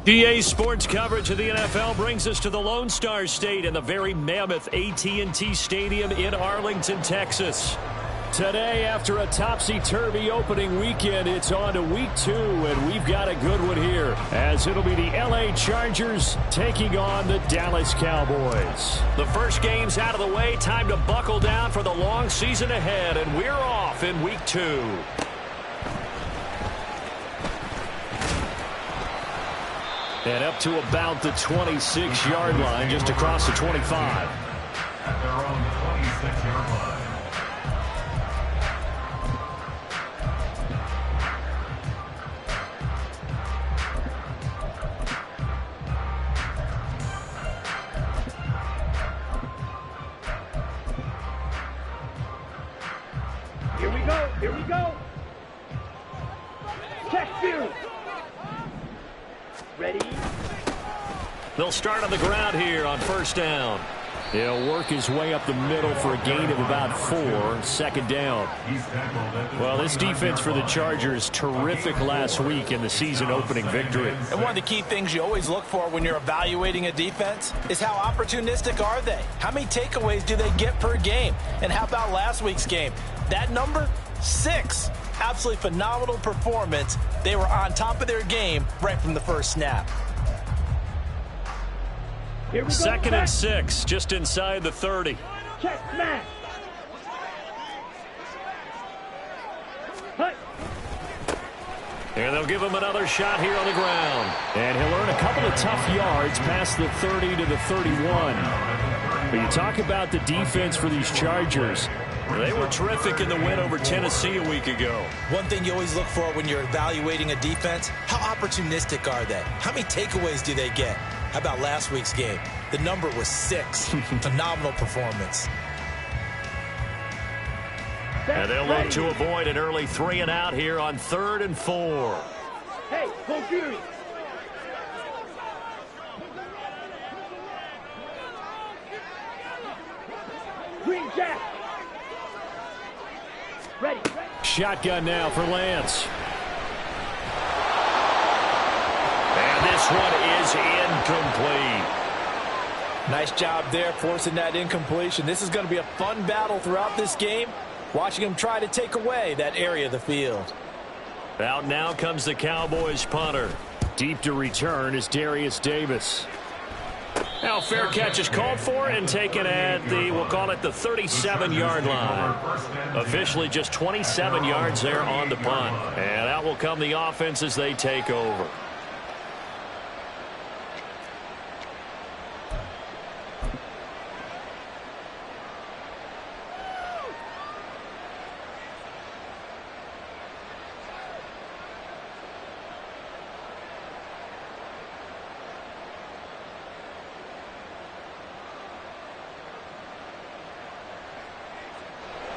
EA Sports coverage of the NFL brings us to the Lone Star State and the very mammoth AT&T Stadium in Arlington, Texas. Today, after a topsy-turvy opening weekend, it's on to week 2, and we've got a good one here, as it'll be the LA Chargers taking on the Dallas Cowboys. The first game's out of the way, time to buckle down for the long season ahead, and we're off in week 2. And up to about the 26-yard line, just across the 25. At their own 26-yard line. Here we go. Check two. Ready? They'll start on the ground here on first down. He'll work his way up the middle for a gain of about 4, second down. Well, this defense for the Chargers, terrific last week in the season-opening victory. And one of the key things you always look for when you're evaluating a defense is how opportunistic are they? How many takeaways do they get per game? And how about last week's game? That number, 6. Absolutely phenomenal performance. They were on top of their game right from the first snap. Here we go. Second and 6, just inside the 30. Check, man. Hey. And they'll give him another shot here on the ground. And he'll earn a couple of tough yards past the 30 to the 31. But you talk about the defense for these Chargers. They were terrific in the win over Tennessee a week ago. One thing you always look for when you're evaluating a defense, how opportunistic are they? How many takeaways do they get? How about last week's game? The number was 6. Phenomenal performance. And they'll look to avoid an early 3 and out here on 3rd and 4. Hey, go Fury. Green Jack. Ready. Shotgun now for Lance. And this one is incomplete. Nice job there forcing that incompletion. This is going to be a fun battle throughout this game. Watching him try to take away that area of the field. Out now comes the Cowboys punter. Deep to return is Darius Davis. Now fair catch is called for and taken at the, we'll call it the 37-yard line. Officially just 27 yards there on the punt. And out will come the offense as they take over.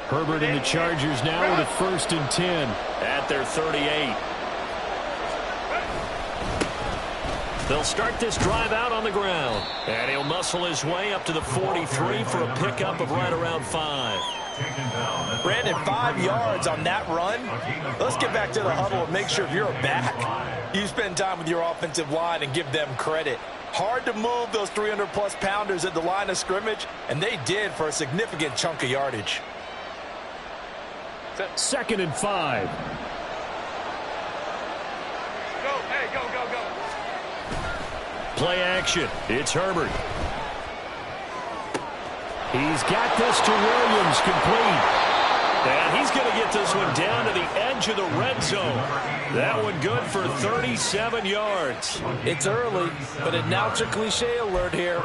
Herbert and the Chargers now with a 1st and 10 at their 38. They'll start this drive out on the ground. And he'll muscle his way up to the 43 for a pickup of right around 5. Brandon, 5 yards on that run. Let's get back to the huddle and make sure if you're a back, you spend time with your offensive line and give them credit. Hard to move those 300-plus pounders at the line of scrimmage, and they did for a significant chunk of yardage. 2nd and 5. Go, hey, go. Play action. It's Herbert. He's got this to Williams, complete. And he's going to get this one down to the edge of the red zone. That one good for 37 yards. It's early, but announcer cliche alert here.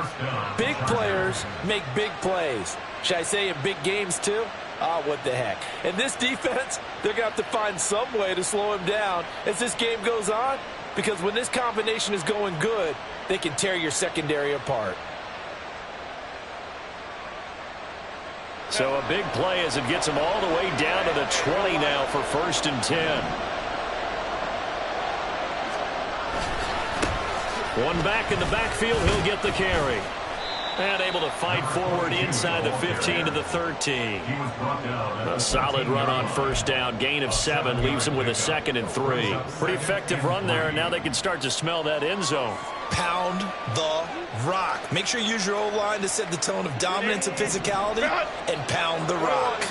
Big players make big plays. Should I say in big games too? What the heck. And this defense, they're going to have to find some way to slow him down as this game goes on, because when this combination is going good, they can tear your secondary apart. So a big play as it gets him all the way down to the 20 now for 1st and 10. One back in the backfield, he'll get the carry. And able to fight forward inside the 15 to the 13. A solid run on first down. Gain of 7 leaves them with a 2nd and 3. Pretty effective run there, and now they can start to smell that end zone. Pound the rock. Make sure you use your O-line to set the tone of dominance and physicality, and pound the rock.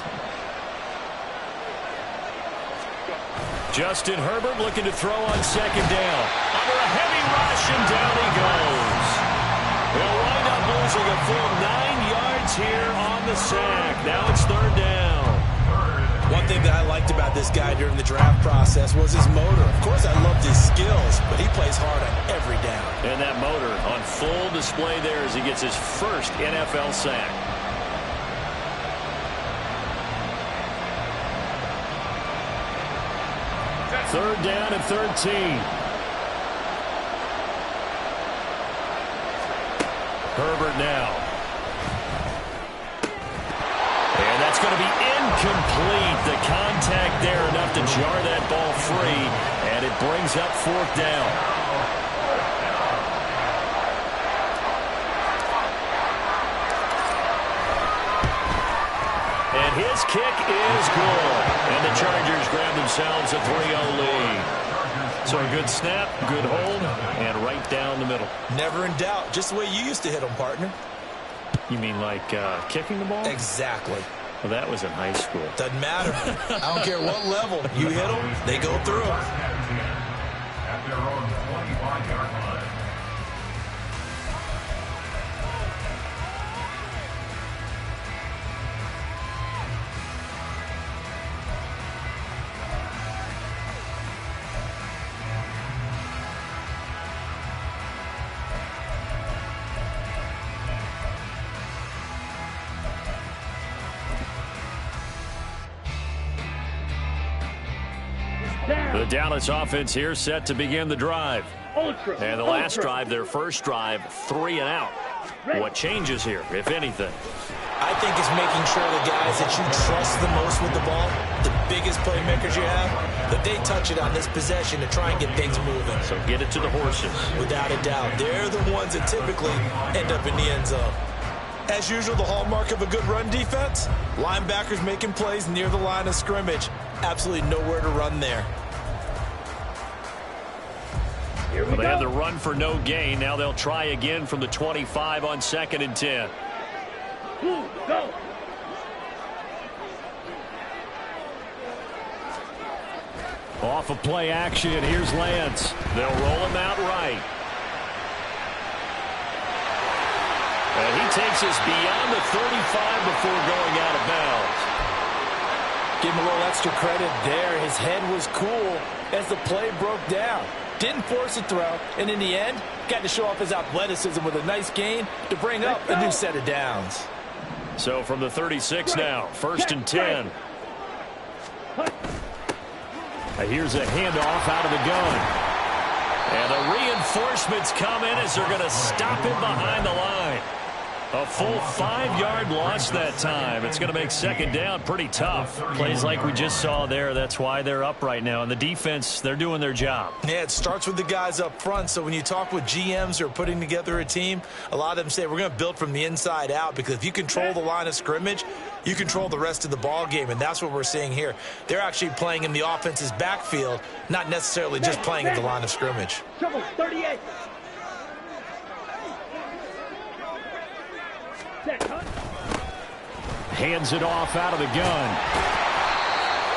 Justin Herbert looking to throw on 2nd down. Under a heavy rush, and down he goes. They'll wind up losing a full 9 yards here on the sack. Now it's 3rd down. One thing that I liked about this guy during the draft process was his motor. Of course, I loved his skills, but he plays hard on every down. And that motor on full display there as he gets his first NFL sack. Third down and 13. Herbert now. And that's going to be incomplete. The contact there enough to jar that ball free. And it brings up 4th down. And his kick is good. And the Chargers grab themselves a 3-0 lead. So a good snap, good hold, and right down the middle. Never in doubt. Just the way you used to hit them, partner. You mean like kicking the ball? Exactly. Well, that was in high school. Doesn't matter. I don't care what level. You hit them, they go through. At their own 25-yard line. The Dallas offense here set to begin the drive. Ultra. And the last drive, their first drive, 3 and out. What changes here, if anything? I think it's making sure the guys that you trust the most with the ball, the biggest playmakers you have, that they touch it on this possession to try and get things moving. So get it to the horses. Without a doubt. They're the ones that typically end up in the end zone. As usual, the hallmark of a good run defense, linebackers making plays near the line of scrimmage. Absolutely nowhere to run there. Well, they had the run for no gain. Now they'll try again from the 25 on 2nd and 10. Go. Off of play action, here's Lance. They'll roll him out right. And he takes us beyond the 35 before going out of bounds. Give him a little extra credit there. His head was cool as the play broke down. Didn't force a throw, and in the end, got to show off his athleticism with a nice gain to bring up a new set of downs. So from the 36 now, 1st and 10. Here's a handoff out of the gun. And the reinforcements come in as they're going to stop him behind the line. A full 5-yard loss that time. It's going to make 2nd down pretty tough. Plays like we just saw there. That's why they're up right now. And the defense, they're doing their job. Yeah, it starts with the guys up front. So when you talk with GMs who are putting together a team, a lot of them say we're going to build from the inside out, because if you control the line of scrimmage, you control the rest of the ball game. And that's what we're seeing here. They're actually playing in the offense's backfield, not necessarily just playing at the line of scrimmage. Trouble, 38. Hands it off out of the gun.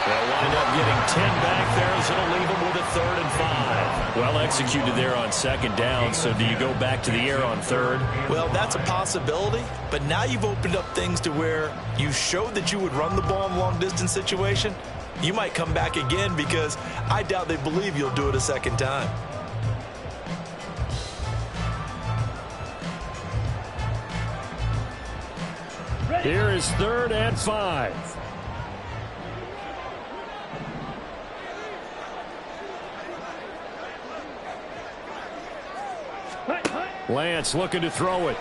They'll wind up getting 10 back there as it'll leave them with a 3rd and 5. Well executed there on 2nd down. So do you go back to the air on 3rd? Well, that's a possibility. But now you've opened up things to where you showed that you would run the ball in a long-distance situation. You might come back again, because I doubt they believe you'll do it a 2nd time. Here is 3rd and 5. Lance looking to throw it.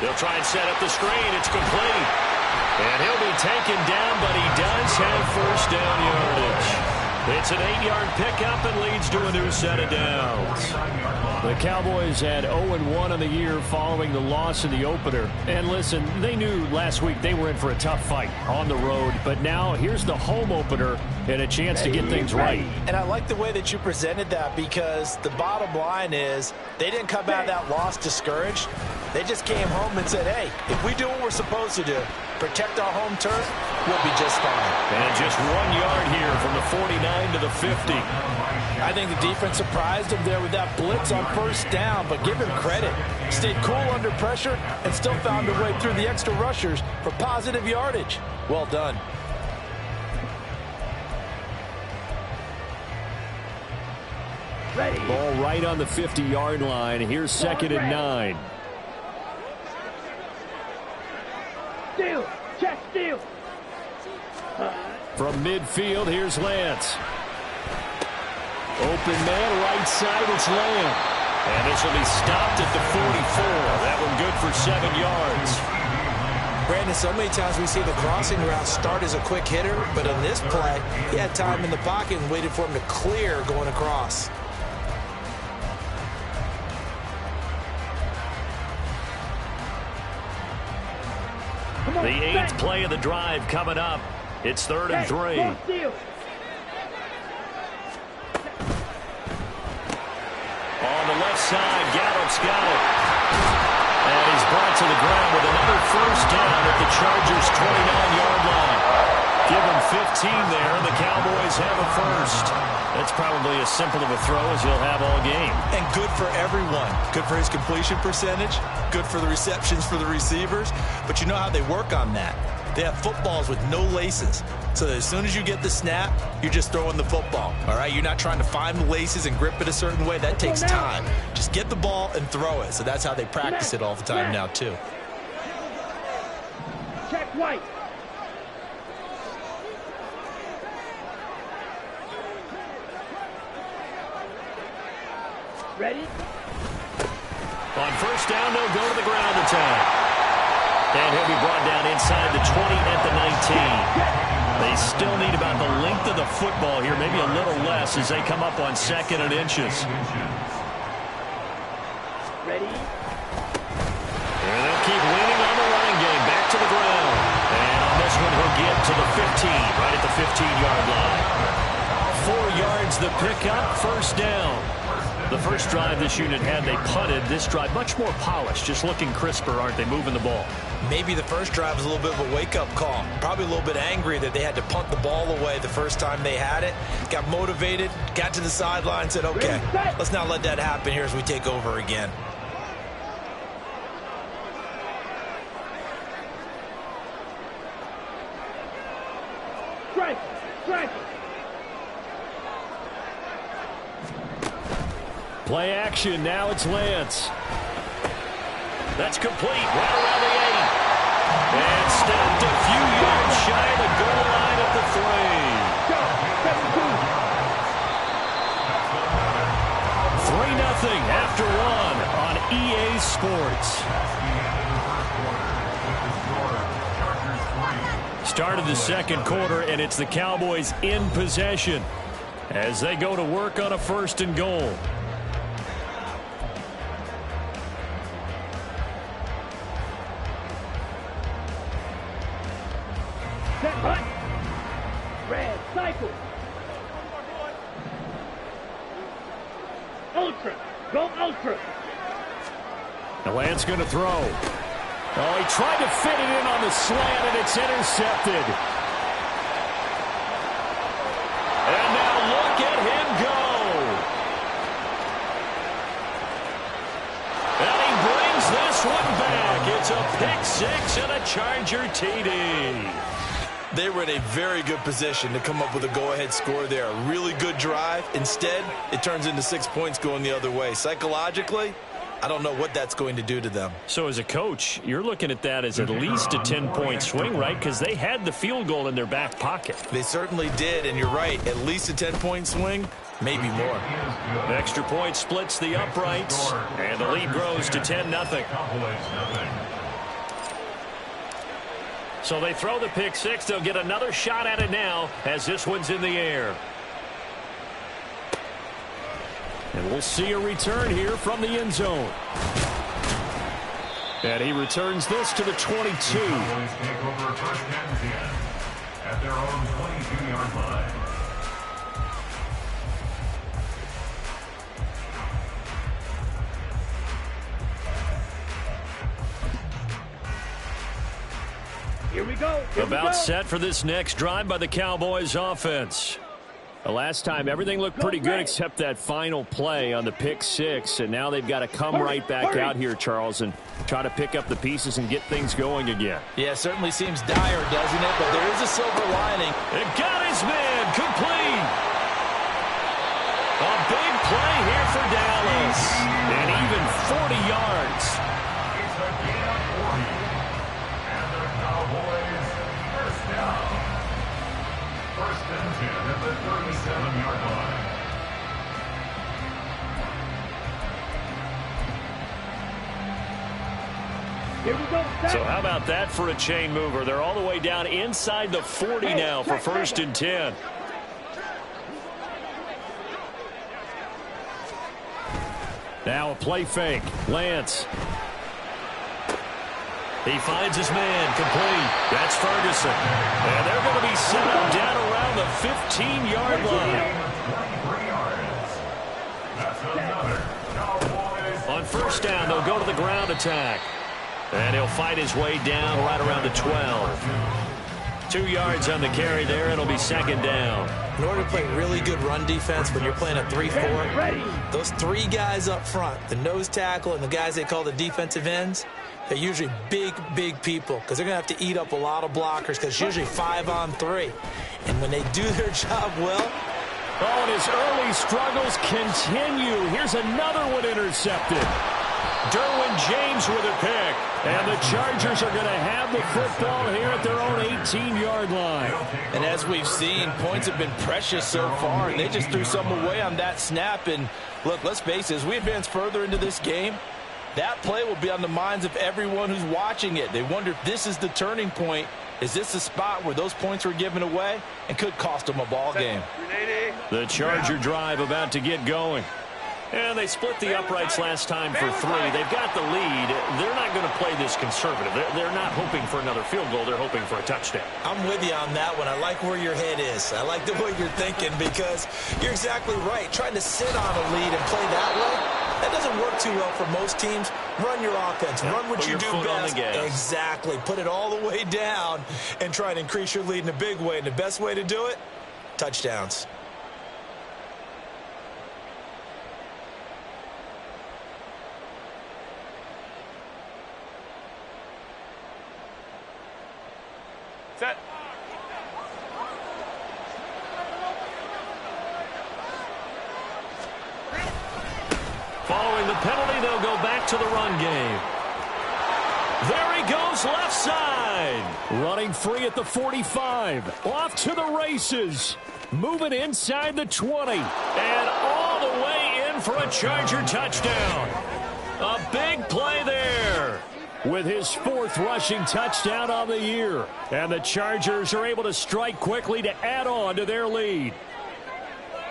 They'll try and set up the screen. It's complete. And he'll be taken down, but he does have 1st down yardage. It's an 8-yard pickup and leads to a new set of downs. The Cowboys had 0-1 on the year following the loss in the opener. And listen, they knew last week they were in for a tough fight on the road. But now here's the home opener and a chance to get things right. And I like the way that you presented that, because the bottom line is they didn't come out of that loss discouraged. They just came home and said, hey, if we do what we're supposed to do, protect our home turf, we'll be just fine. And just 1 yard here from the 49 to the 50. I think the defense surprised him there with that blitz on first down, but give him credit. Stayed cool under pressure and still found a way through the extra rushers for positive yardage. Well done. Ready. Ball right on the 50-yard line. Here's 2nd and 9. Steal. Check steal. From midfield, here's Lance. Open man, right side, it's Lamb. And this will be stopped at the 44. That one good for 7 yards. Brandon, so many times we see the crossing route start as a quick hitter, but in this play, he had time in the pocket and waited for him to clear going across. The 8th play of the drive coming up. It's 3rd and 3. On the left side, Gallup's got it. And he's brought to the ground with another first down at the Chargers' 29-yard line. Give him 15 there, and the Cowboys have a first. That's probably as simple of a throw as he'll have all game. And good for everyone. Good for his completion percentage. Good for the receptions for the receivers. But you know how they work on that. They have footballs with no laces. So that as soon as you get the snap, you're just throwing the football. All right? You're not trying to find the laces and grip it a certain way. That takes time. Just get the ball and throw it. So that's how they practice it all the time now, too. Check white. Ready? On first down, they'll go to the ground attack. And he'll be brought down inside the 20 at the 19. They still need about the length of the football here, maybe a little less as they come up on 2nd and inches. Ready? And they'll keep leaning on the running game. Back to the ground. And on this one, he'll get to the 15, right at the 15-yard line. 4 yards the pickup, first down. The first drive this unit had, they punted. This drive, much more polished, just looking crisper, aren't they, moving the ball? Maybe the first drive was a little bit of a wake-up call. Probably a little bit angry that they had to punt the ball away the first time they had it. Got motivated, got to the sideline, said, okay, let's not let that happen here as we take over again. Strike. Strike. Play action, now it's Lance. That's complete, right around the 8. And stopped a few yards shy of the goal line at the 3. 3-0 after 1 on EA Sports. Start of the second quarter, and it's the Cowboys in possession as they go to work on a 1st and goal. Red cycle. Ultra. Go ultra. Now Lance going to throw. Oh, he tried to fit it in on the slant, and it's intercepted. And now look at him go. And he brings this one back. It's a pick 6 and a Charger TD. They were in a very good position to come up with a go-ahead score there. A really good drive. Instead, it turns into 6 points going the other way. Psychologically, I don't know what that's going to do to them. So as a coach, you're looking at that as at least a 10-point swing, right? Because they had the field goal in their back pocket. They certainly did, and you're right. At least a 10-point swing, maybe more. An extra point splits the uprights, and the lead grows to 10-0. So they throw the pick 6. They'll get another shot at it now as this one's in the air. And we'll see a return here from the end zone. And he returns this to the 22. Cowboys take over first and 10 at their own 22-yard line. Here we go. Here About we go. set for this next drive by the Cowboys offense. The last time, everything looked pretty good except that final play on the pick six, and now they've got to come right back out here, Charles, and try to pick up the pieces and get things going again. Yeah, certainly seems dire, doesn't it? But there is a silver lining. It got his man complete. A big play here for Dallas, and even 40 yards. It's a gain of 40. And the Cowboys first down. First and 10 at the 37-yard line. Here we go. Set. So how about that for a chain mover? They're all the way down inside the 40 now for first and 10. Now a play fake. Lance. He finds his man complete. That's Ferguson. And they're going to be set up down around the 15-yard line. 23 yards. That's another Cowboys. On first down, they'll go to the ground attack. And he'll fight his way down right around the 12. 2 yards on the carry there. It'll be second down. In order to play really good run defense when you're playing a 3-4, those three guys up front, the nose tackle and the guys they call the defensive ends, they're usually big, big people because they're going to have to eat up a lot of blockers because it's usually 5-on-3. And when they do their job well. Oh, and his early struggles continue. Here's another one intercepted. Derwin James with a pick. And the Chargers are going to have the football here at their own 18-yard line. And as we've seen, points have been precious so far, and they just threw some away on that snap. And look, let's face it, as we advance further into this game, that play will be on the minds of everyone who's watching it. They wonder if this is the turning point. Is this the spot where those points were given away and could cost them a ball game? The Charger drive about to get going. And they split the uprights last time for 3. They've got the lead. They're not going to play this conservative. They're not hoping for another field goal. They're hoping for a touchdown. I'm with you on that one. I like where your head is. I like the way you're thinking because you're exactly right. Trying to sit on a lead and play that way, that doesn't work too well for most teams. Run your offense. Run what you do best. Exactly. Put it all the way down and try to increase your lead in a big way. And the best way to do it, touchdowns. Set. Following the penalty, they'll go back to the run game. There he goes, left side. Running free at the 45. Off to the races. Moving inside the 20. And all the way in for a Charger touchdown. A big play there. With his 4th rushing touchdown on the year. And the Chargers are able to strike quickly to add on to their lead.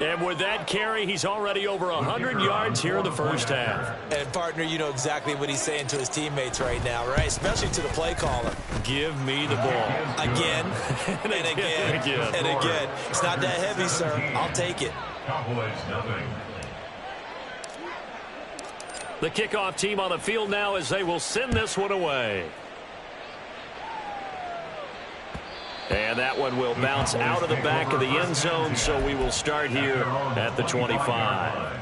And with that carry, he's already over 100 yards here in the first half. And, partner, you know exactly what he's saying to his teammates right now, right? Especially to the play caller. Give me the ball. Again, and again, and again. It's not that heavy, sir. I'll take it. Cowboys nothing. The kickoff team on the field now as they will send this one away. And that one will bounce out of the back of the end zone, so we will start here at the 25.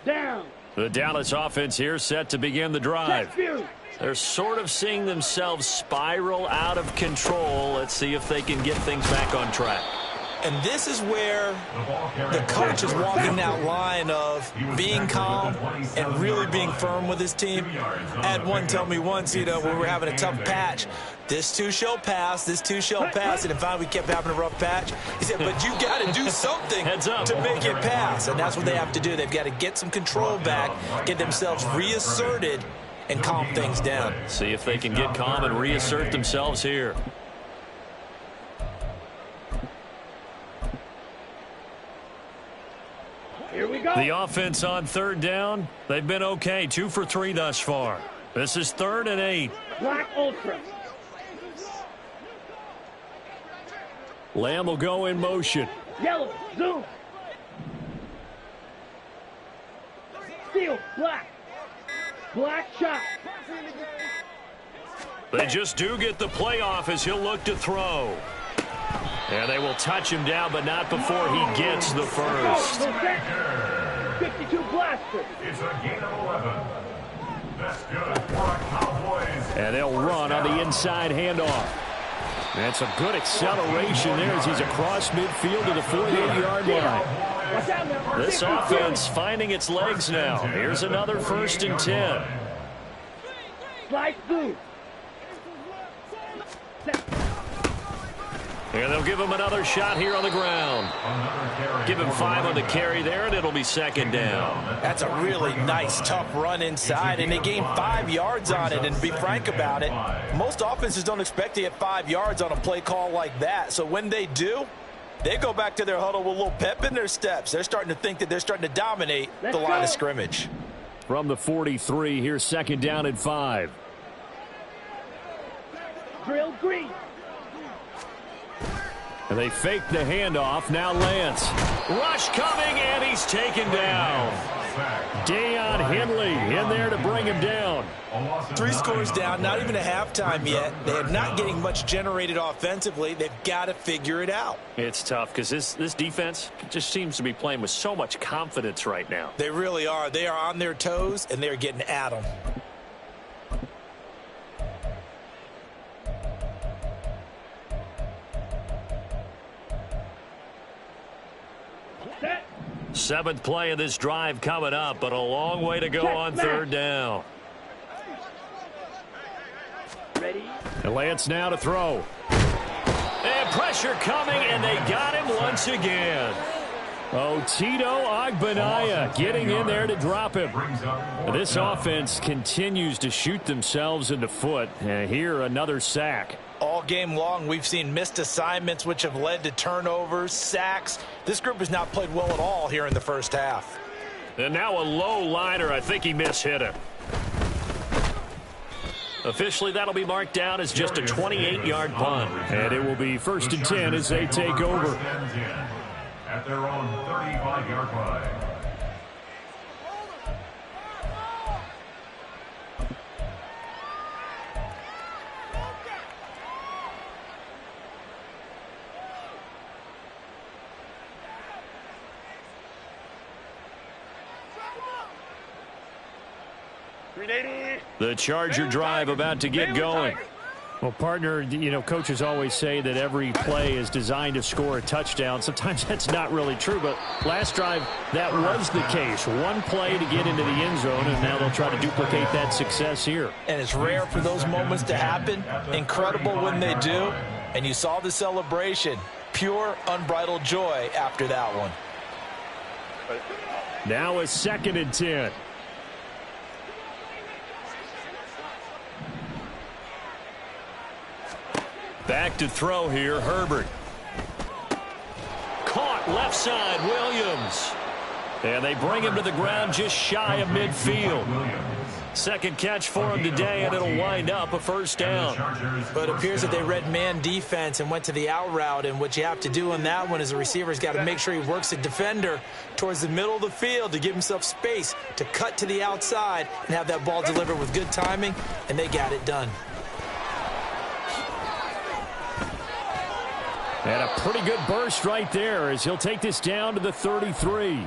Down. The Dallas offense here set to begin the drive. They're sort of seeing themselves spiral out of control. Let's see if they can get things back on track. And this is where the coach is walking that line of being calm and really being firm with his team. I had one tell me once, you know, when we were having a tough patch, this too shall pass, this too shall pass. And if finally we kept having a rough patch, he said, but you got to do something to make it pass. And that's what they have to do. They've got to get some control back, get themselves reasserted, and calm things down. See if they can get calm and reassert themselves here. Here we go. The offense on third down, they've been okay. 2 for 3 thus far. This is 3rd and 8. Black Ultra. Lamb will go in motion. Yellow. Zoom. Steel. Black. Black shot. They just do get the play off as he'll look to throw. And they will touch him down, but not before he gets the first. 52 blaster. It's a gain of 11. That's good for a Cowboys. And they'll run on the inside handoff. That's a good acceleration there as he's across midfield to the 48-yard line. Watch out now. This offense finding its legs now. Here's another 1st and 10. Slide through. And they'll give him another shot here on the ground. Give him 5 on the carry there, and it'll be 2nd down. That's a really nice, tough run inside, and they gained 5 yards on it. And to be frank about it, most offenses don't expect to get 5 yards on a play call like that. So when they do, they go back to their huddle with a little pep in their steps. They're starting to think that they're starting to dominate the line of scrimmage. From the 43, here's 2nd down and 5. Drill green. And they fake the handoff. Now Lance. Rush coming, and he's taken down. Deion Henley in there to bring him down. 3 scores down, not even a halftime yet. They are not getting much generated offensively. They've got to figure it out. It's tough because this defense just seems to be playing with so much confidence right now. They really are. They are on their toes, and they're getting at them. Set. 7th play of this drive coming up, but a long way to go on 3rd down. Ready. And Lance now to throw. And pressure coming, and they got him once again. Tito Agbanaya getting in there to drop him. This offense continues to shoot themselves in the foot. And here, another sack. All game long, we've seen missed assignments, which have led to turnovers, sacks. This group has not played well at all here in the first half. And now a low liner. I think he mishit him. Officially, that'll be marked down as just a 28-yard punt. And it will be 1st and 10 as they take over. At their own 35-yard line. The Charger drive about to get going. Well, partner, you know, coaches always say that every play is designed to score a touchdown. Sometimes that's not really true, but last drive, that was the case. One play to get into the end zone, and now they'll try to duplicate that success here. And it's rare for those moments to happen. Incredible when they do. And you saw the celebration. Pure, unbridled joy after that one. Now a 2nd and 10. Back to throw here, Herbert. Caught left side, Williams. And they bring him to the ground just shy of midfield. 2nd catch for him today, and it'll wind up a 1st down. But it appears that they read man defense and went to the out route, and what you have to do on that one is the receiver's got to make sure he works the defender towards the middle of the field to give himself space to cut to the outside and have that ball delivered with good timing, and they got it done. And a pretty good burst right there as he'll take this down to the 33.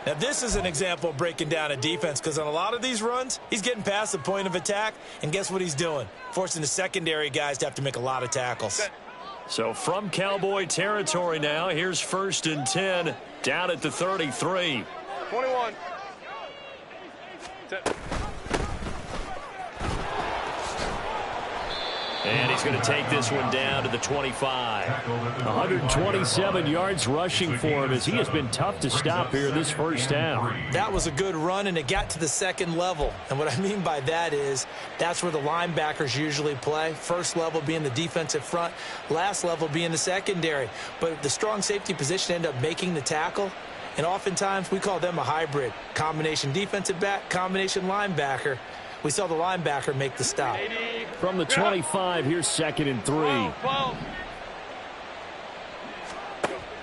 Now, this is an example of breaking down a defense because on a lot of these runs, he's getting past the point of attack, and guess what he's doing? Forcing the secondary guys to have to make a lot of tackles. So from Cowboy territory now, here's 1st and 10 down at the 33. 21. And he's going to take this one down to the 25. 127 yards rushing for him as he has been tough to stop here this first half. That was a good run, and it got to the 2nd level. And what I mean by that is that's where the linebackers usually play. First level being the defensive front, last level being the secondary. But the strong safety position ended up making the tackle, And oftentimes we call them a hybrid. Combination defensive back, combination linebacker. We saw the linebacker make the stop. From the 25, here's 2nd and 3.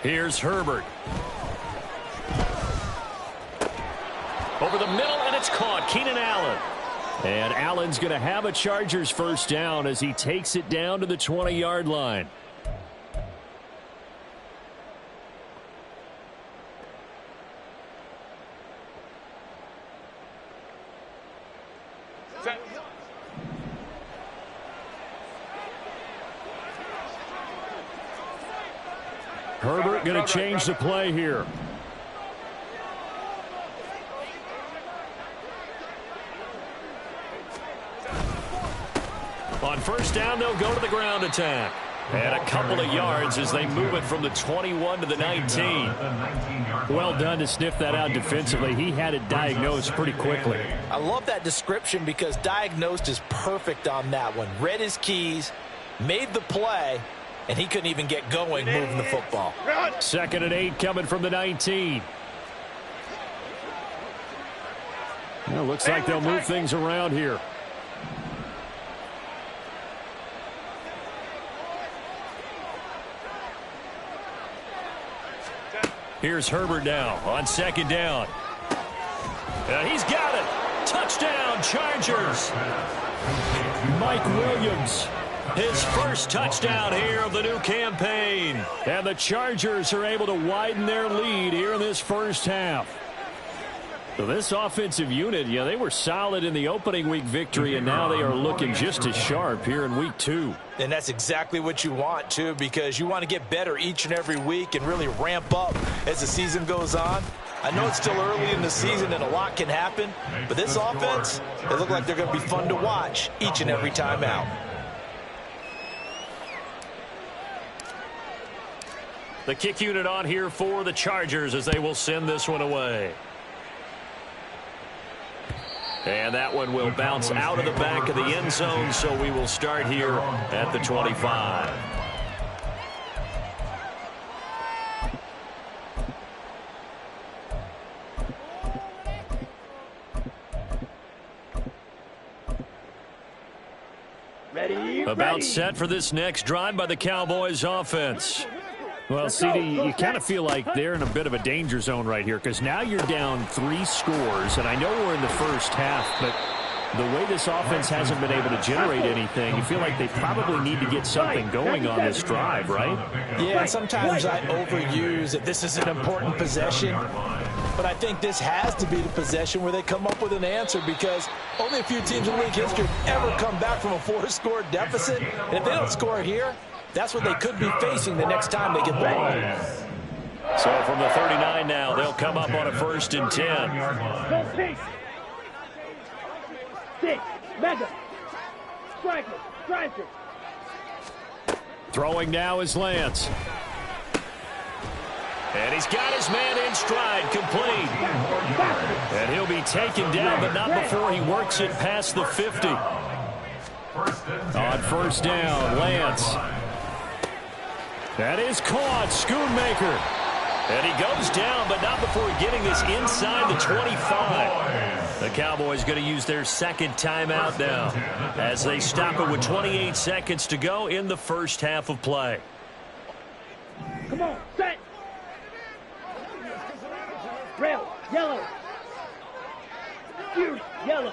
Here's Herbert. Over the middle, and it's caught. Keenan Allen. And Allen's going to have a Chargers first down as he takes it down to the 20-yard line. Herbert going to change the play here. On first down, they'll go to the ground attack. And a couple of yards as they move it from the 21 to the 19. Well done to sniff that out defensively. He had it diagnosed pretty quickly. I love that description because diagnosed is perfect on that one. Read his keys, made the play, and he couldn't even get going moving the football. 2nd and 8 coming from the 19. Well, looks like they'll move things around here. Here's Herbert now on 2nd down. He's got it. Touchdown, Chargers. Mike Williams, his first touchdown here of the new campaign. And the Chargers are able to widen their lead here in this first half. So this offensive unit, yeah, they were solid in the opening week victory, and now they are looking just as sharp here in week 2. And that's exactly what you want, too, because you want to get better each and every week and really ramp up as the season goes on. I know it's still early in the season and a lot can happen, but this offense, they look like they're going to be fun to watch each and every time out. The kick unit on here for the Chargers as they will send this one away. And that one will bounce out of the back of the end zone, so we will start here at the 25. About set for this next drive by the Cowboys offense. Well, CD, you kind of feel like they're in a bit of a danger zone right here because now you're down 3 scores, and I know we're in the first half, but the way this offense hasn't been able to generate anything, you feel like they probably need to get something going on this drive, right? Yeah, sometimes I overuse that this is an important possession, but I think this has to be the possession where they come up with an answer because only a few teams in league history have ever come back from a 4-score deficit, and if they don't score here, that's what they could be facing the next time they get the ball. So from the 39 now, they'll come up on a 1st and 10. 6, mega, striker. Throwing now is Lance. And he's got his man in stride, complete. And he'll be taken down, but not before he works it past the 50. On first down, Lance. That is caught, Schoonmaker. And he goes down, but not before getting this inside the 25. The Cowboys going to use their 2nd timeout now as they stop it with 28 seconds to go in the first half of play. Come on, set. Rail, yellow. Huge, yellow.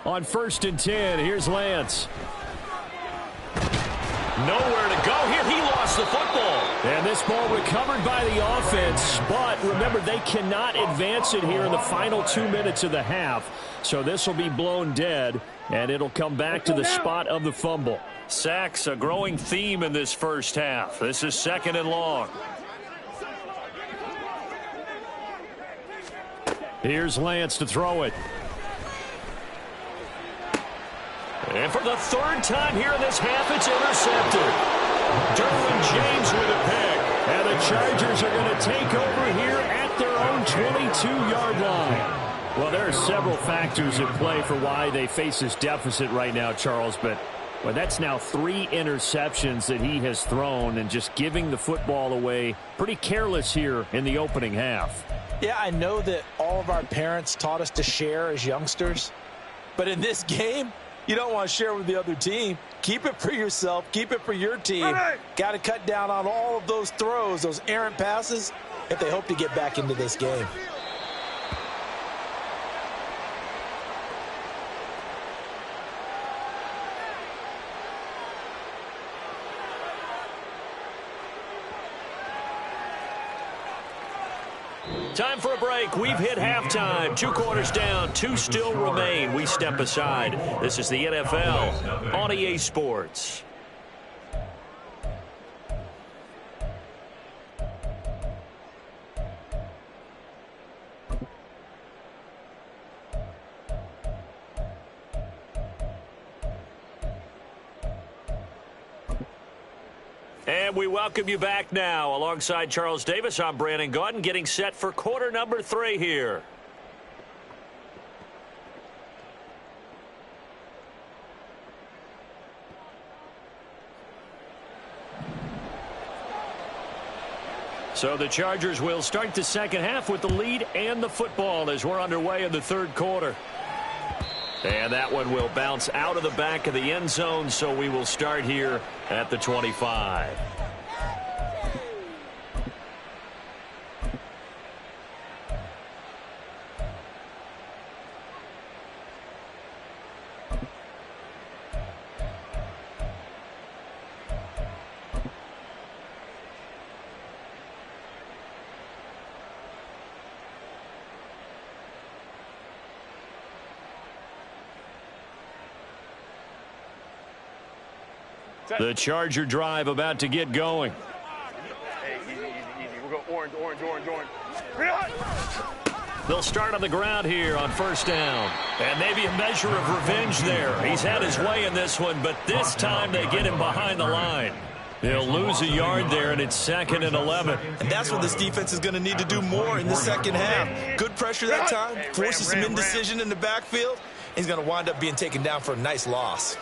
On 1st and 10, here's Lance. Nowhere to go here. He lost the football. And this ball recovered by the offense. But remember, they cannot advance it here in the final 2 minutes of the half. So this will be blown dead, and it'll come back to the spot of the fumble. Sacks, a growing theme in this first half. This is 2nd and long. Here's Lance to throw it. And for the 3rd time here in this half, it's intercepted. Derwin James with a pick. And the Chargers are going to take over here at their own 22-yard line. Well, there are several factors at play for why they face this deficit right now, Charles, but Well, that's now 3 interceptions that he has thrown, and just giving the football away pretty careless here in the opening half. Yeah, I know that all of our parents taught us to share as youngsters, but in this game, you don't want to share with the other team. Keep it for yourself. Keep it for your team. Got to cut down on all of those throws, those errant passes, if they hope to get back into this game. Time for a break. We've hit halftime. 2 quarters down. 2 still remain. We step aside. This is the NFL on EA Sports. And we welcome you back now. Alongside Charles Davis, I'm Brandon Gaudin, getting set for quarter number 3 here. So the Chargers will start the second half with the lead and the football as we're underway in the 3rd quarter. And that one will bounce out of the back of the end zone, so we will start here at the 25. The Charger drive about to get going. Hey, easy. We'll go orange. They'll start on the ground here on first down. And maybe a measure of revenge there. He's had his way in this one, but this time they get him behind the line. They'll lose a yard there, and it's 2nd and 11. And that's what this defense is going to need to do more in the second half. Good pressure that time, forces some indecision in the backfield. He's going to wind up being taken down for a nice loss.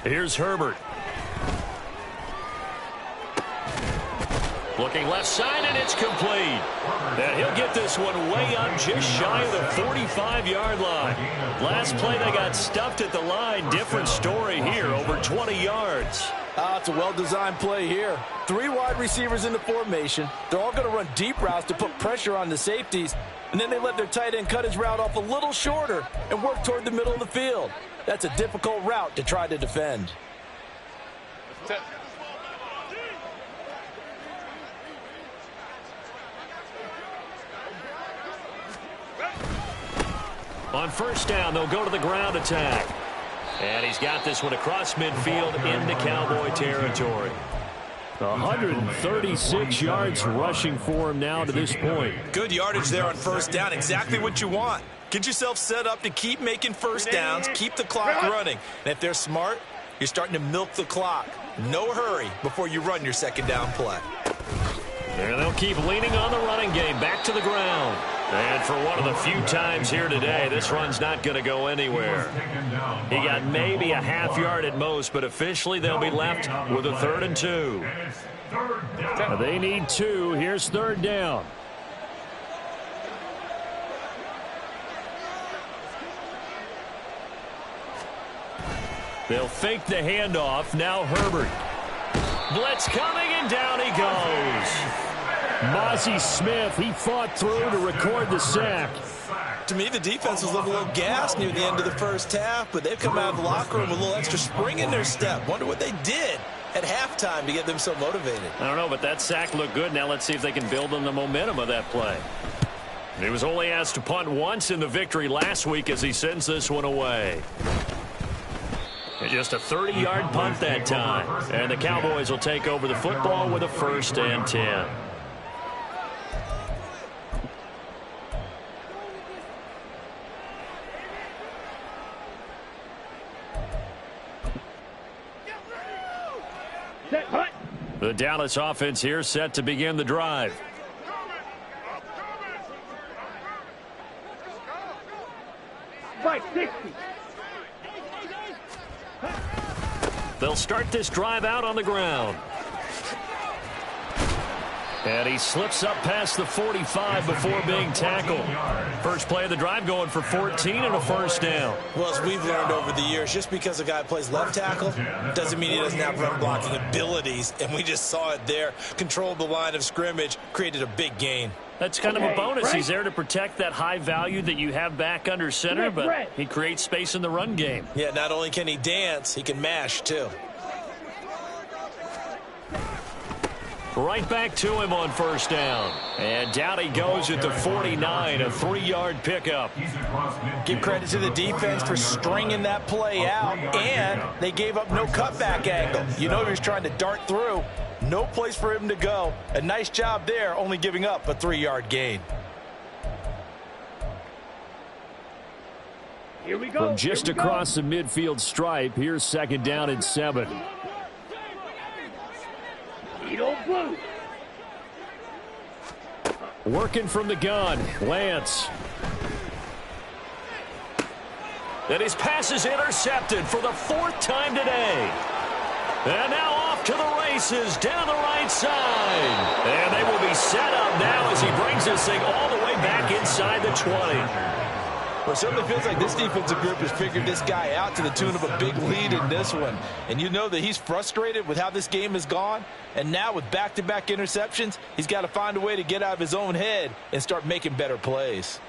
Here's Herbert. Looking left side, and it's complete. And he'll get this one way up just shy of the 45-yard line. Last play, they got stuffed at the line. Different story here, over 20 yards. It's a well-designed play here. 3 wide receivers in the formation. They're all going to run deep routes to put pressure on the safeties. And then they let their tight end cut his route off a little shorter and work toward the middle of the field. That's a difficult route to try to defend. On first down, they'll go to the ground attack. And he's got this one across midfield into Cowboy territory. 136 yards rushing for him now to this point. Good yardage there on first down. Exactly what you want. Get yourself set up to keep making first downs, keep the clock running. And if they're smart, you're starting to milk the clock. No hurry before you run your second down play. And they'll keep leaning on the running game. Back to the ground. And for one of the few times here today, this run's not going to go anywhere. He got maybe a half yard at most, but officially they'll be left with a 3rd and 2. They need 2. Here's 3rd down. They'll fake the handoff. Now Herbert. Blitz coming, and down he goes. Mozzie Smith, he fought through to record the sack. To me, the defense was a little gassed near the end of the first half, but they've come out of the locker room with a little extra spring in their step. Wonder what they did at halftime to get them so motivated. I don't know, but that sack looked good. Now let's see if they can build on the momentum of that play. He was only asked to punt once in the victory last week as he sends this one away. And just a 30-yard punt that time. And the Cowboys will take over the football with a 1st and 10. The Dallas offense here set to begin the drive. Fight 60. They'll start this drive out on the ground. And he slips up past the 45 before being tackled. First play of the drive going for 14 and a first down. Well, as we've learned over the years, just because a guy plays left tackle doesn't mean he doesn't have run blocking abilities. And we just saw it there. Controlled the line of scrimmage, created a big gain. That's kind of a bonus. He's there to protect that high value that you have back under center, but he creates space in the run game. Yeah, not only can he dance, he can mash too. Right back to him on first down. And down he goes at the 49, a 3-yard pickup. Give credit to the defense for stringing that play out, and they gave up no cutback angle. You know he was trying to dart through. No place for him to go. A nice job there, only giving up a 3-yard gain. Here we go. From just across the midfield stripe, here's second down and 7. Blue. Working from the gun, Lance. And his pass is intercepted for the 4th time today. And now off to the races down the right side. And they will be set up now as he brings this thing all the way back inside the 20. Well, it certainly feels like this defensive group has figured this guy out to the tune of a big lead in this one. And you know that he's frustrated with how this game has gone. And now with back-to-back interceptions, he's got to find a way to get out of his own head and start making better plays.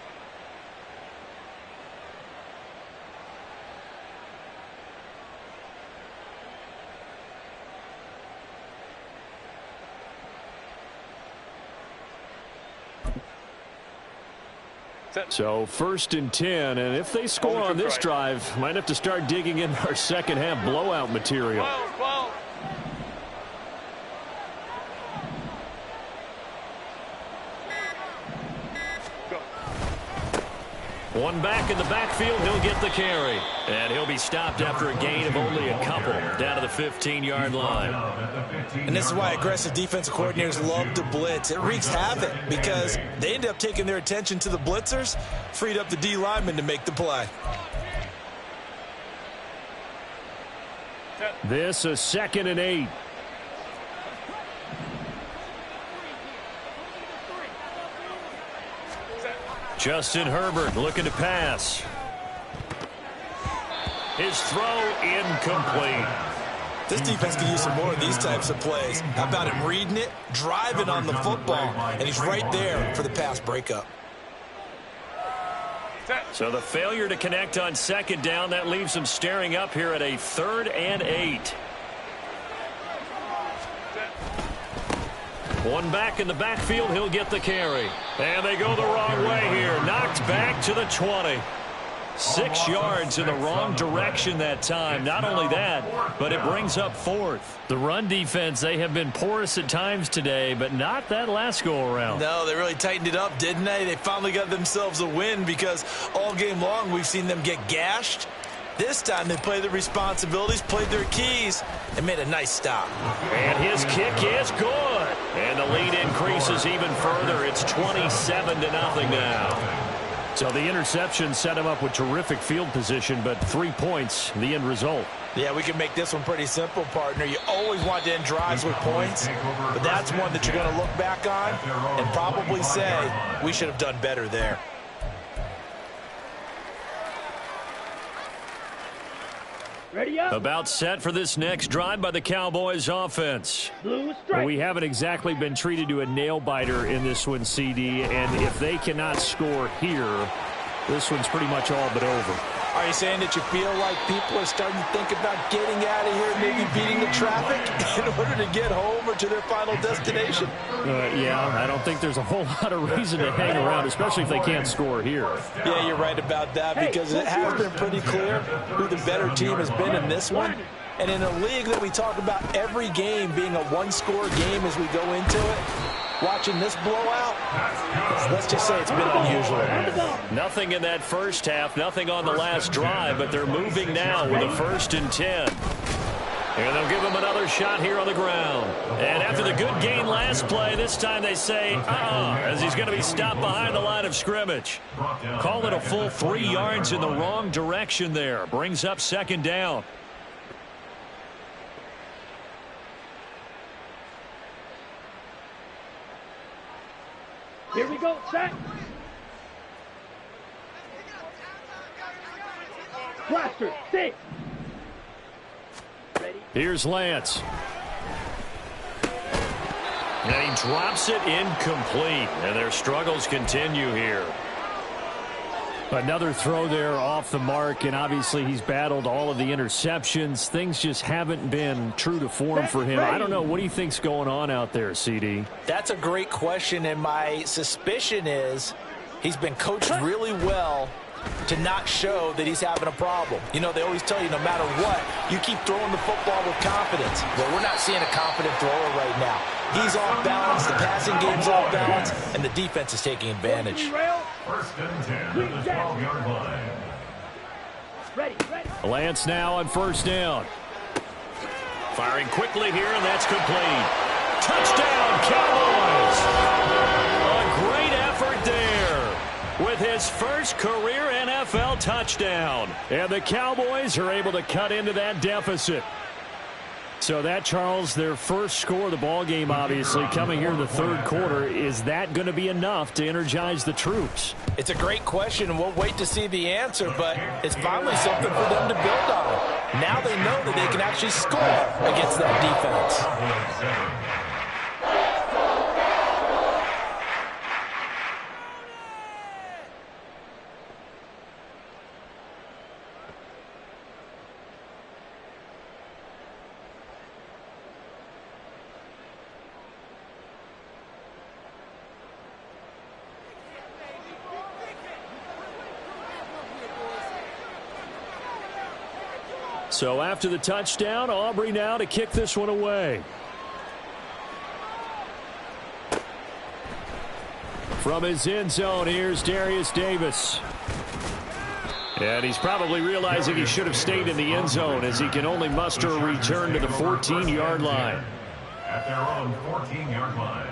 So 1st and 10, and if they score on this drive, might have to start digging in our second half blowout material. One back in the backfield, he'll get the carry. And he'll be stopped after a gain of only a couple down to the 15-yard line. And this is why aggressive defensive coordinators love to blitz. It wreaks havoc because they end up taking their attention to the blitzers, freed up the D lineman to make the play. This is 2nd and 8. Justin Herbert looking to pass. His throw incomplete. This defense could use some more of these types of plays. How about him reading it, driving on the football, and he's right there for the pass breakup. So the failure to connect on 2nd down, that leaves him staring up here at a 3rd and 8. One back in the backfield, he'll get the carry. And they go the wrong way here. Knocked back to the 20. 6 yards in the wrong direction that time. Not only that, but it brings up 4th. The run defense, they have been porous at times today, but not that last go-around. No, they really tightened it up, didn't they? They finally got themselves a win because all game long we've seen them get gashed. This time they played their responsibilities, played their keys, and made a nice stop. And his kick is good. And the lead increases even further. It's 27-0 now. So the interception set him up with terrific field position, but 3 points, the end result. Yeah, we can make this one pretty simple, partner. You always want to end drives with points, but that's one that you're going to look back on and probably say, we should have done better there. Ready up. About set for this next drive by the Cowboys offense. Blue strike. We haven't exactly been treated to a nail-biter in this one, CD, and if they cannot score here, this one's pretty much all but over. Are you saying that you feel like people are starting to think about getting out of here, maybe beating the traffic in order to get home or to their final destination? Yeah, I don't think there's a whole lot of reason to hang around, especially if they can't score here. Yeah, you're right about that because it has been pretty clear who the better team has been in this one. And in a league that we talk about every game being a one-score game as we go into it, watching this blowout, let's just say it's been unusual. Nothing in that first half, nothing on the last drive, but they're moving now with a 1st and 10. And they'll give him another shot here on the ground. And after the good gain last play, this time they say, as he's going to be stopped behind the line of scrimmage. Call it a full 3 yards in the wrong direction there. Brings up 2nd down. Here we go, set. Blaster, 6. Ready? Here's Lance. And he drops it incomplete. And their struggles continue here. Another throw there off the mark, and obviously he's battled all of the interceptions. Things just haven't been true to form for him. I don't know. What do you think's going on out there, CD? That's a great question, and my suspicion is he's been coached really well to not show that he's having a problem. You know, they always tell you no matter what, you keep throwing the football with confidence. Well, we're not seeing a confident thrower right now. He's off balance, the passing game's off balance, and the defense is taking advantage. First and 10 at the 12-yard line. Ready, ready. Lance now on first down. Firing quickly here, and that's complete. Touchdown, Cowboys! A great effort there with his first career NFL touchdown. And the Cowboys are able to cut into that deficit. So that, Charles, their first score of the ball game, obviously, coming here in the third quarter. Is that going to be enough to energize the troops? It's a great question, and we'll wait to see the answer, but it's finally something for them to build on. Now they know that they can actually score against that defense. So after the touchdown, Aubrey now to kick this one away. From his end zone, here's Darius Davis. And he's probably realizing he should have stayed in the end zone as he can only muster a return to the 14-yard line. At their own 14-yard line.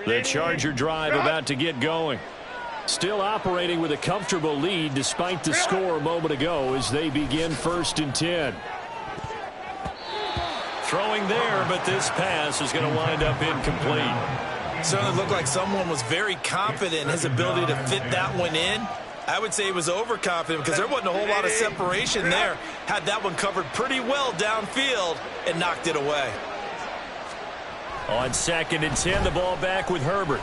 The Charger drive about to get going. Still operating with a comfortable lead despite the score a moment ago as they begin first and 10. Throwing there, but this pass is going to wind up incomplete. Certainly looked like someone was very confident in his ability to fit that one in. I would say he was overconfident because there wasn't a whole lot of separation there. Had that one covered pretty well downfield and knocked it away. On second and 10, the ball back with Herbert.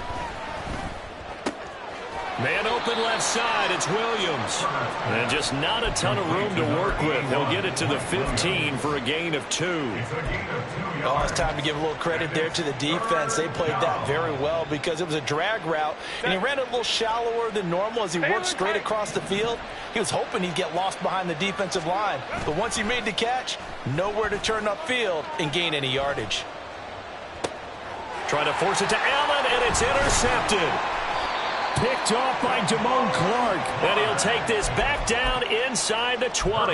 Man open left side, it's Williams. And just not a ton of room to work with. He'll get it to the 15 for a gain of 2. Oh, it's time to give a little credit there to the defense. They played that very well because it was a drag route, and he ran it a little shallower than normal as he worked straight across the field. He was hoping he'd get lost behind the defensive line. But once he made the catch, nowhere to turn upfield and gain any yardage. Trying to force it to Allen, and it's intercepted. Picked off by Damone Clark, and he'll take this back down inside the 20.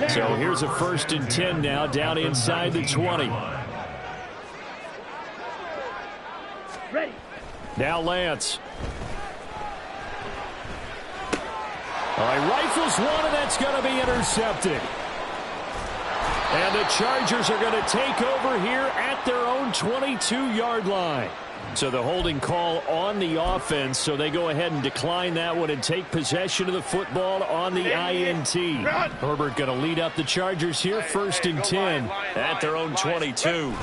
So here's a first and 10 now, down inside the 20. Ready. Now Lance. He rifles one, and that's going to be intercepted. And the Chargers are going to take over here at their own 22-yard line. So the holding call on the offense, so they go ahead and decline that one and take possession of the football on the INT. Herbert going to lead up the Chargers here, first and 10 at their own 22.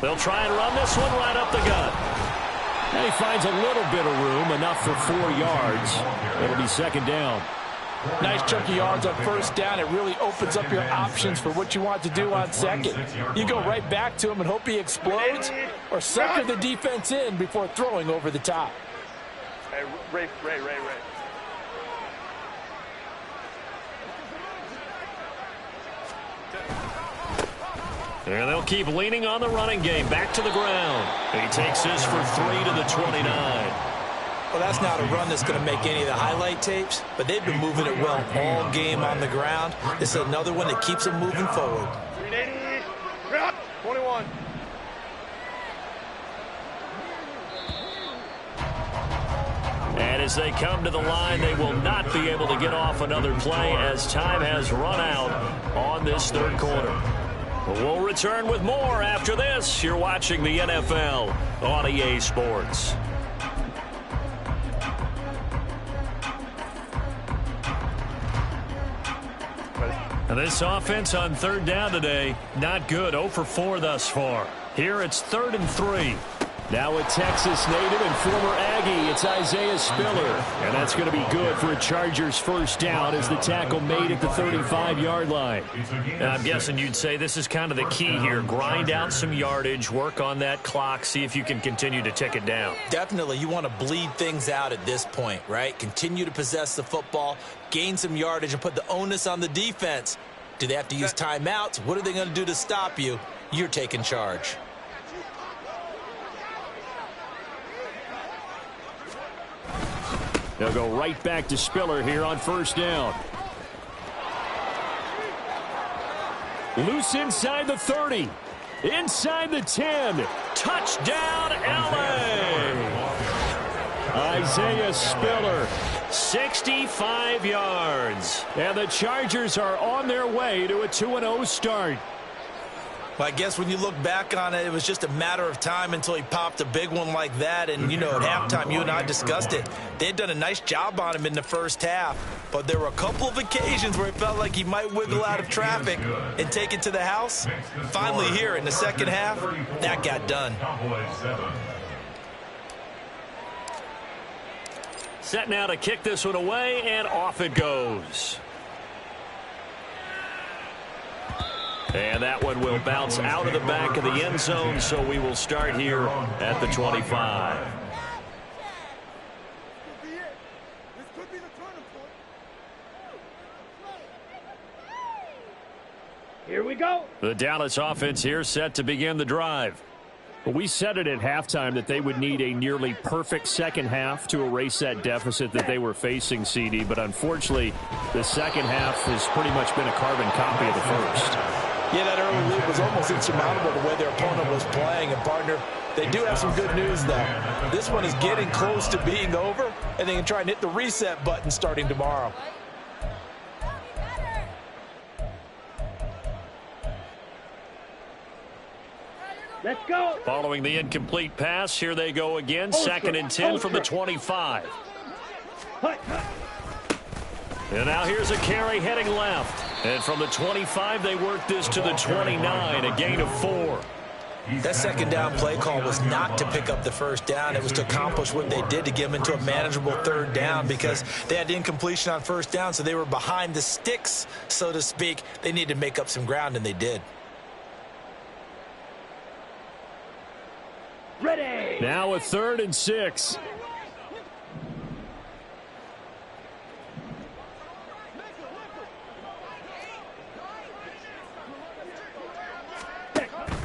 They'll try and run this one right up the gut. And he finds a little bit of room, enough for 4 yards. It'll be second down. Nice chunky yards on first down. It really opens up your options for what you want to do on second. You go right back to him and hope he explodes, or sucker the defense in before throwing over the top. Hey, Ray. And they'll keep leaning on the running game. Back to the ground. He takes this for 3 to the 29. Well, that's not a run that's going to make any of the highlight tapes, but they've been moving it well all game on the ground. This is another one that keeps them moving forward. 21. And And as they come to the line, they will not be able to get off another play as time has run out on this third quarter. We'll return with more after this. You're watching the NFL on EA Sports. This offense on third down today, not good. 0 for 4 thus far. Here it's 3rd and 3. Now a Texas native and former Aggie, it's Isaiah Spiller. And that's going to be good for a Chargers first down as the tackle made at the 35-yard line. And I'm guessing you'd say this is kind of the key here. Grind out some yardage, work on that clock, see if you can continue to tick it down. Definitely. You want to bleed things out at this point, right? Continue to possess the football, gain some yardage, and put the onus on the defense. Do they have to use timeouts? What are they going to do to stop you? You're taking charge. They'll go right back to Spiller here on first down. Loose inside the 30. Inside the 10. Touchdown, LA! Isaiah Spiller, 65 yards. And the Chargers are on their way to a 2-0 start. Well, I guess when you look back on it, it was just a matter of time until he popped a big one like that. And, you know, at halftime, you and I discussed it. They had done a nice job on him in the first half. But there were a couple of occasions where it felt like he might wiggle out of traffic and take it to the house. Finally here in the second half, that got done. Set now to kick this one away, and off it goes. And that one will bounce out of the back of the end zone, so we will start here at the 25. Here we go. The Dallas offense here set to begin the drive. We said it at halftime that they would need a nearly perfect second half to erase that deficit that they were facing, CD. But unfortunately, the second half has pretty much been a carbon copy of the first. Yeah, that early lead was almost insurmountable the way their opponent was playing. And, partner, they do have some good news, though. This one is getting close to being over, and they can try and hit the reset button starting tomorrow. Let's go. Following the incomplete pass, here they go again. 2nd and 10 from the 25. And now here's a carry heading left. And from the 25, they work this to the 29, a gain of 4. That second down play call was not to pick up the first down. It was to accomplish what they did to get them into a manageable third down because they had incompletion on first down, so they were behind the sticks, so to speak. They needed to make up some ground, and they did. Ready. Now a 3rd and 6.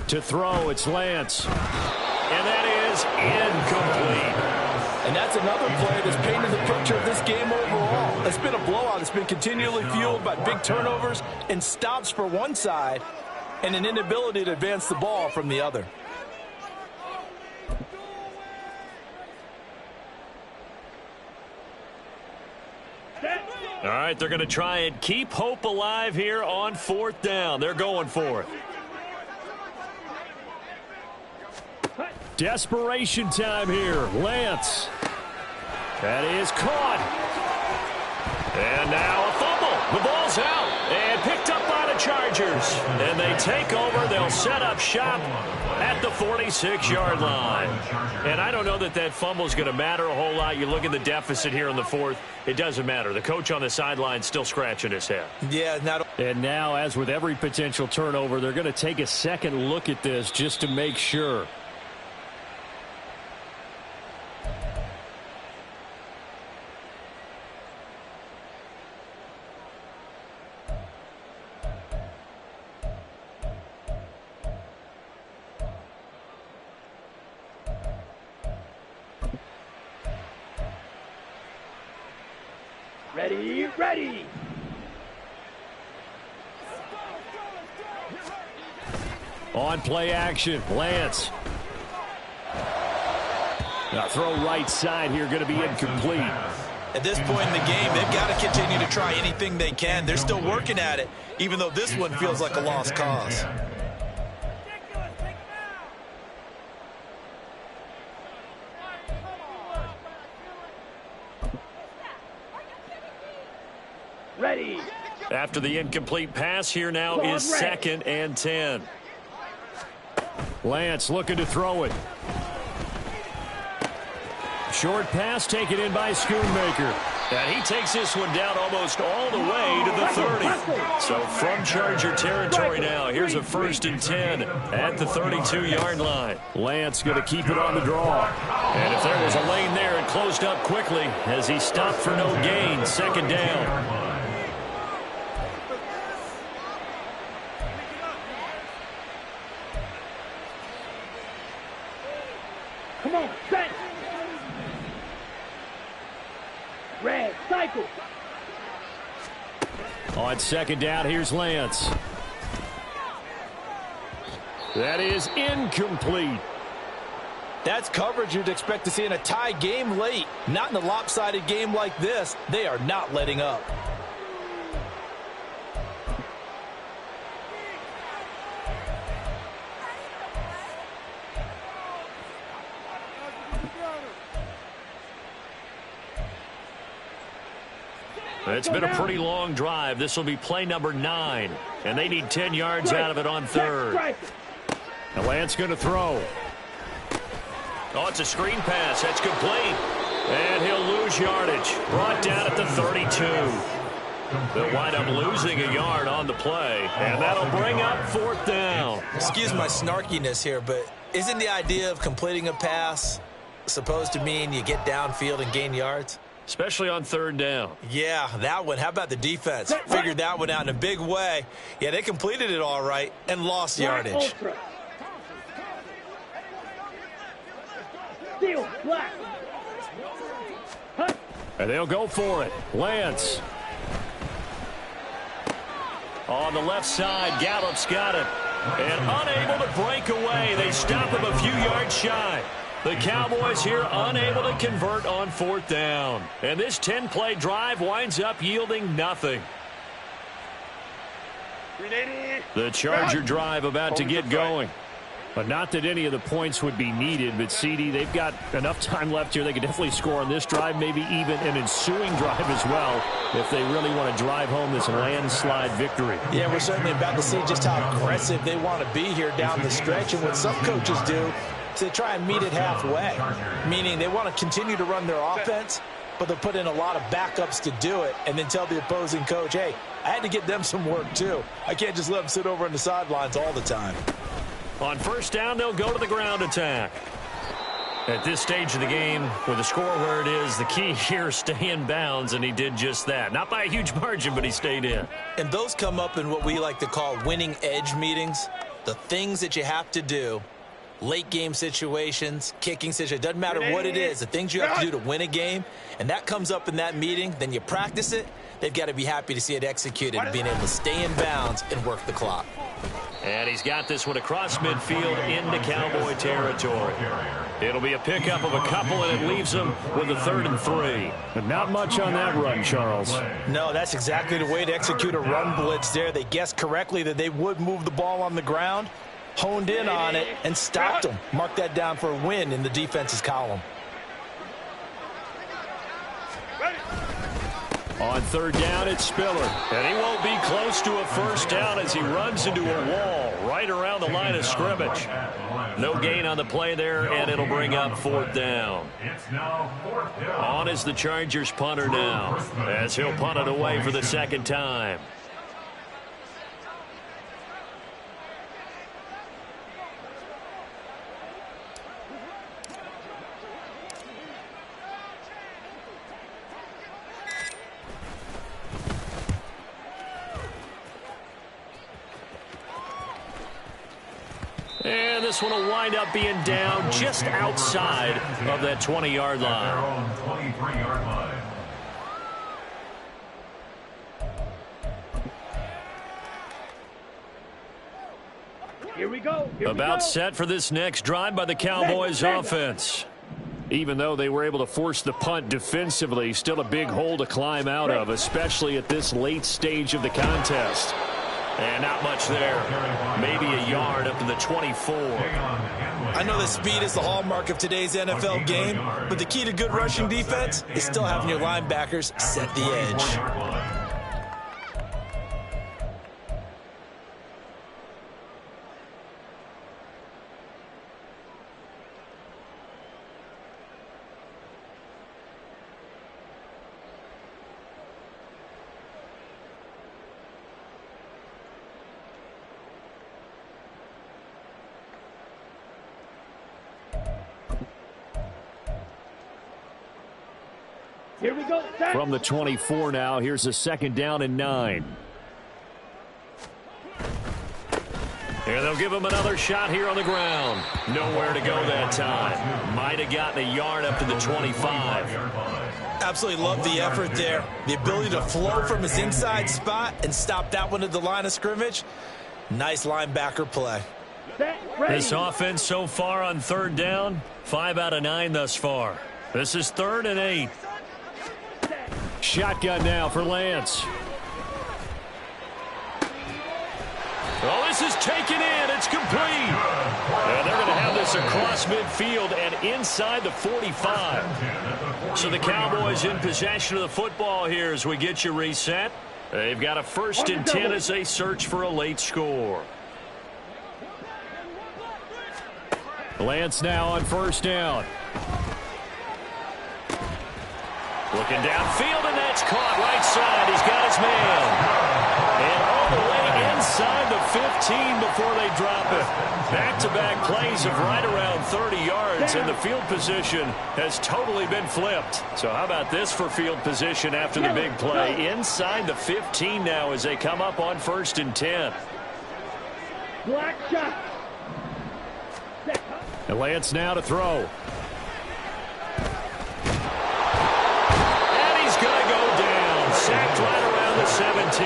To throw, it's Lance. And that is incomplete. And that's another play that's painted the picture of this game overall. It's been a blowout. It's been continually fueled by big turnovers and stops for one side and an inability to advance the ball from the other. All right, they're going to try and keep hope alive here on 4th down. They're going for it. Desperation time here. Lance. That is caught. And now a fumble. The ball's out. And picked up by the Chargers. And they take over. They'll set up shop at the 46-yard line. And I don't know that that fumble is going to matter a whole lot. You look at the deficit here in the 4th. It doesn't matter. The coach on the sideline still scratching his head. Yeah, and now, as with every potential turnover, they're going to take a second look at this just to make sure. Ready, ready. On play action, Lance. Now throw right side here, going to be incomplete. At this point in the game, they've got to continue to try anything they can. They're still working at it, even though this one feels like a lost cause. Ready. After the incomplete pass, here now is 2nd and 10. Lance looking to throw it. Short pass taken in by Schoonmaker. And he takes this one down almost all the way to the 30. So from Charger territory now, here's a 1st and 10 at the 32-yard line. Lance going to keep it on the draw. And if there was a lane there, it closed up quickly as he stopped for no gain. 2nd down. Come on, set. Red, cycle. On 2nd down, here's Lance. That is incomplete. That's coverage you'd expect to see in a tie game late. Not in a lopsided game like this. They are not letting up. It's been a pretty long drive. This will be play number 9. And they need 10 yards out of it on 3rd. And Lance going to throw. Oh, it's a screen pass. That's complete. And he'll lose yardage. Brought down at the 32. They'll wind up losing a yard on the play. And that'll bring up 4th down. Excuse my snarkiness here, but isn't the idea of completing a pass supposed to mean you get downfield and gain yards? Especially on 3rd down. Yeah, that one. How about the defense? Figured that one out in a big way. Yeah, they completed it all right and lost yardage. Steel, black. And they'll go for it. Lance. On the left side, Gallup's got it. And unable to break away. They stop him a few yards shy. The Cowboys here unable to convert on 4th down. And this 10-play drive winds up yielding nothing. The Charger drive about to get going. But not that any of the points would be needed, but CD, they've got enough time left here. They could definitely score on this drive, maybe even an ensuing drive as well, if they really want to drive home this landslide victory. Yeah, we're certainly about to see just how aggressive they want to be here down the stretch. And what some coaches do, they try and meet it halfway, meaning they want to continue to run their offense, but they'll put in a lot of backups to do it and then tell the opposing coach, hey, I had to get them some work too. I can't just let them sit over on the sidelines all the time. On 1st down, they'll go to the ground attack. At this stage of the game, with the score where it is, the key here, stay in bounds, and he did just that. Not by a huge margin, but he stayed in. And those come up in what we like to call winning edge meetings, the things that you have to do. Late game situations, kicking situations, doesn't matter what it is, the things you have to do to win a game, and that comes up in that meeting, then you practice it, they've got to be happy to see it executed, being able to stay in bounds and work the clock. And he's got this one across midfield into Cowboy territory. It'll be a pickup of a couple, and it leaves them with a 3rd and 3. But not much on that run, Charles. No, that's exactly the way to execute a run blitz there. They guessed correctly that they would move the ball on the ground, honed in on it, and stopped them. Mark that down for a win in the defense's column. On 3rd down, it's Spiller. And he won't be close to a 1st down as he runs into a wall right around the line of scrimmage. No gain on the play there, and it'll bring up 4th down. On is the Chargers punter now, as he'll punt it away for the 2nd time. And this one will wind up being down just outside of that 20-yard line. 23-yard line. Here we go. About set for this next drive by the Cowboys offense. Even though they were able to force the punt defensively, still a big hole to climb out of, especially at this late stage of the contest. And not much there. Maybe a yard up to the 24. I know that speed is the hallmark of today's NFL game, but the key to good rushing defense is still having your linebackers set the edge. Here we go. Set. From the 24 now, here's a 2nd down and 9. And they'll give him another shot here on the ground. Nowhere to go that time. Might have gotten a yard up to the 25. Absolutely love the effort there. The ability to flow from his inside spot and stop that one at the line of scrimmage. Nice linebacker play. Set. Ready. This offense so far on 3rd down, 5 out of 9 thus far. This is 3rd and 8. Shotgun now for Lance. Oh, this is taken in. It's complete. And they're going to have this across midfield and inside the 45. So the Cowboys in possession of the football here as we get you reset. They've got a 1st and 10 as they search for a late score. Lance now on 1st down. Looking downfield, and that's caught right side. He's got his man. And all the way inside the 15 before they drop it. Back-to-back plays of right around 30 yards, and the field position has totally been flipped. So how about this for field position after the big play? Inside the 15 now as they come up on 1st and 10. Black shot. And Lance now to throw. Sacked right around the 17.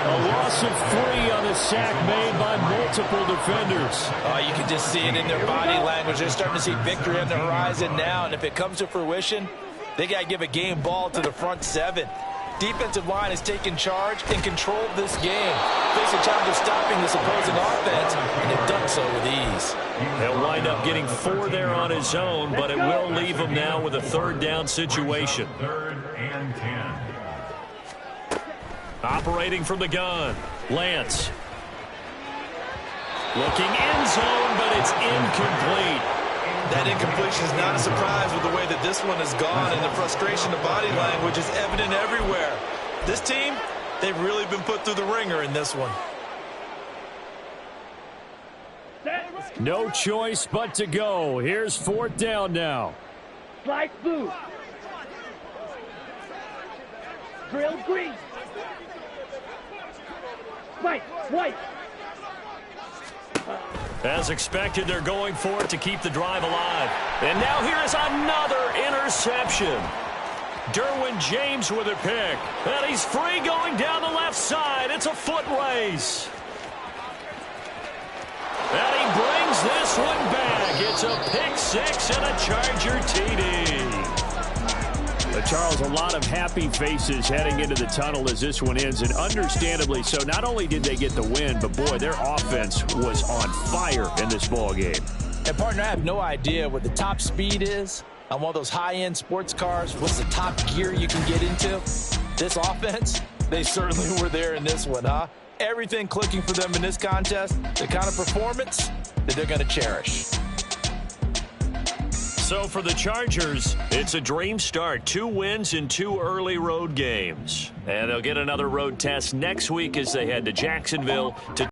A loss of 3 on the sack made by multiple defenders. You can just see it in their body language. They're starting to see victory on the horizon now, and if it comes to fruition, they got to give a game ball to the front 7. Defensive line has taken charge and controlled this game. Face a challenge of stopping this opposing offense, and they've done so with ease. He'll wind up getting 4 there on his own, but it will leave him now with a 3rd down situation. 3rd and 10. Operating from the gun, Lance. Looking end zone, but it's incomplete. That incompletion is not a surprise with the way that this one has gone, and the frustration of body language is evident everywhere. This team, they've really been put through the ringer in this one. No choice but to go. Here's 4th down now. Slide blue. Drill green. White. White. As expected, they're going for it to keep the drive alive. And now here is another interception. Derwin James with a pick. And he's free going down the left side. It's a foot race. And he brings this one back. It's a pick 6 and a Charger TD. Charles, a lot of happy faces heading into the tunnel as this one ends, and understandably so. Not only did they get the win, but boy, their offense was on fire in this ball game. And partner, I have no idea what the top speed is on one of those high-end sports cars. What's the top gear you can get into? This offense, they certainly were there in this one, huh? Everything clicking for them in this contest, the kind of performance that they're going to cherish. So for the Chargers, it's a dream start. 2 wins in 2 early road games. And they'll get another road test next week as they head to Jacksonville to